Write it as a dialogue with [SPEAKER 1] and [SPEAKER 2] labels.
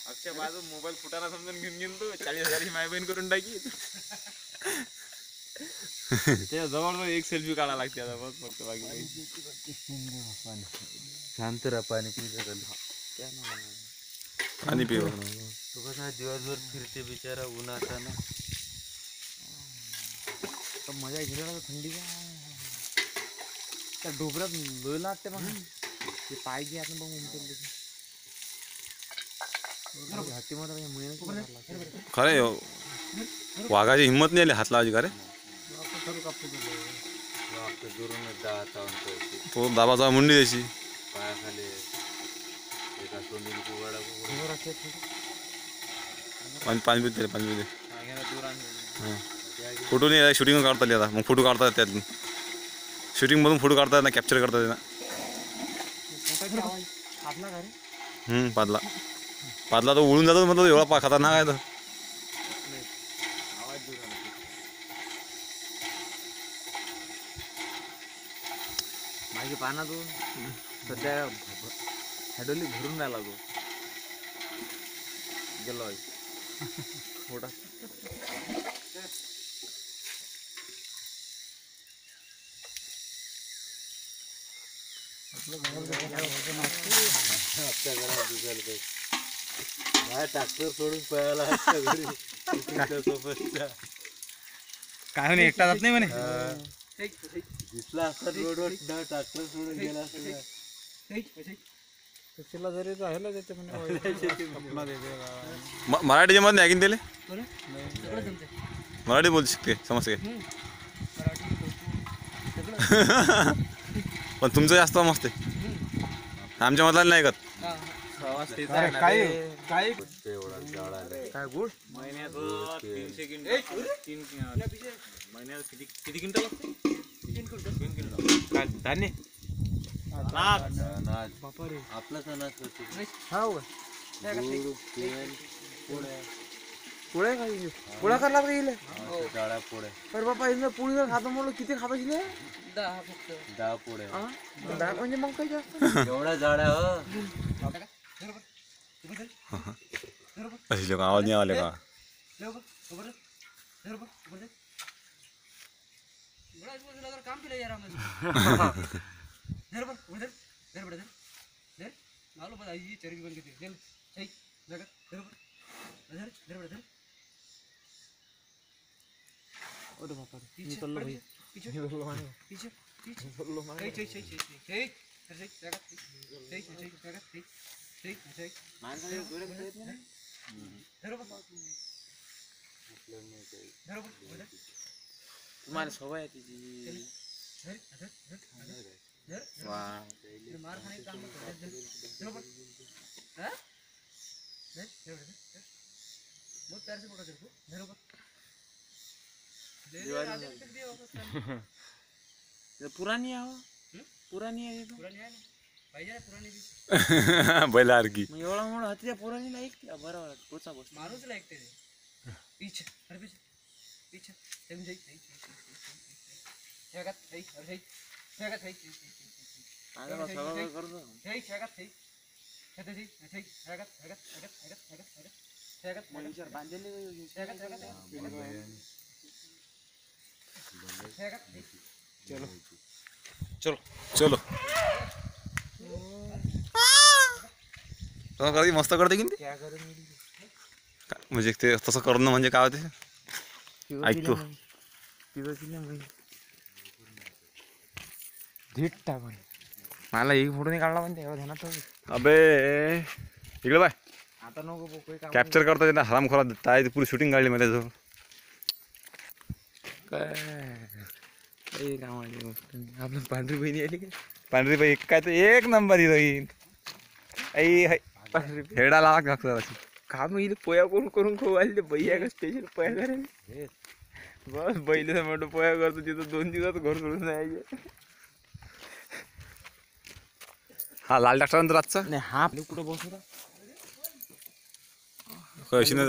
[SPEAKER 1] अक्षय बाजू मोबाईल फुटाना समजून घेऊन गेलो 40,000 माय बहीण करून टाकी. त्या जवळ एक सेल्फी काढायला लागते आता बस फक्त बाकी
[SPEAKER 2] शांत राहा पाणी
[SPEAKER 1] पाणी पिऊ.
[SPEAKER 2] तो कसा दिवसभर फिरते बिचारा उन्हाचा ना
[SPEAKER 3] मजा घेऊन थंडी त्या डोबऱ्यात लोयला वाटते मग ते पाहिजे आपण बघ
[SPEAKER 1] खरे वाघाची हिंमत नाही आली हात लावायची का रे. तो दाबाचा मुंडी द्यायची
[SPEAKER 2] पायाखाली एका सोंडीने कुगाडा
[SPEAKER 1] पाणी पिते पाणी पिते. फोटो नाही शूटिंग काढता आली आता मग फोटो काढतात त्यातून शूटिंग मधून फोटो काढतात ना कॅप्चर करतात ना. पादला पादला तो उडून जातो मतलब एवढा खतरनाक आहे तर.
[SPEAKER 3] माझी पाना तो सध्या हॅडोली भरून राहिला तो गेलो मोठा.
[SPEAKER 2] ट्रॅक्टर सोडून पळाला
[SPEAKER 3] काय म्हणे एकटा जात नाही म्हणे
[SPEAKER 2] दिसला असता रोडवर ट्रॅक्टर सोडून गेला
[SPEAKER 3] त्याला जरी राहिला त्याच्या
[SPEAKER 1] मराठीच्या मध्ये ऐकून दिले मराठी बोलू शकते समजते पण तुमचं जास्त मस्त आहे आमच्या मधला नाही ऐकत.
[SPEAKER 3] काय
[SPEAKER 1] गुड महिन्यात 300 क्विंटल 3 महिन्यात किती क्विंटल असते 3 क्विंटल काय धान्य
[SPEAKER 2] आपलंच अनाज होते
[SPEAKER 3] पोळ्या खायचे पोळ्या करायला गेले
[SPEAKER 2] डाळ्या पोळ्या
[SPEAKER 3] तर बापा इथं पोळी जर खातो म्हणलं किती खाता शिले
[SPEAKER 2] 10 पोळ्या
[SPEAKER 3] 10 म्हणजे मग काही जास्त
[SPEAKER 2] एवढ्या जाड्या
[SPEAKER 1] अशी लोक आवाज नाही आले का.
[SPEAKER 3] तुम्हाला सवय आहे तिची पुरानी पुरानी आहे
[SPEAKER 1] बैलारकी
[SPEAKER 3] एवढा मोठा हाती पुराणी लाईक बरोबर पोचा बस माणूस लायकते पीछे अरे पीछे पीछे समजाई जगत है अरे जगत है आगे बस सवाल कर दो है जगत है कहते जी है जगत जगत जगत जगत जगत जगत मनुष्य बांधले जगत जगत जगत चलो
[SPEAKER 1] चलो चलो कधी मस्त करते की म्हणजे ते तसं करणं म्हणजे काय होते ऐकतो
[SPEAKER 3] मला एक फोटो नाही काढला पण तेव्हा ध्यानात
[SPEAKER 1] अबे इकडे बाय
[SPEAKER 3] आता नको
[SPEAKER 1] कॅप्चर करता येत हराम खोरा काय पुरी शूटिंग काढली मला त्याचं
[SPEAKER 3] काय कामाची गोष्ट आपलं पांढरी बहिणी आली का
[SPEAKER 1] पांढरी बाई काय तर एक नंबर हिरोईन हेडा लावा
[SPEAKER 3] काम येईल पोया करून करून खूप आले बैया का स्पेशल पोया करेल बस बैल मोठं पोया करतो तिथं 2 दिवस घर सोडून जायचे.
[SPEAKER 1] हा लाल डॉक्टर नंतर आजचा
[SPEAKER 3] नाही हा कुठं बसू
[SPEAKER 1] कशी नाही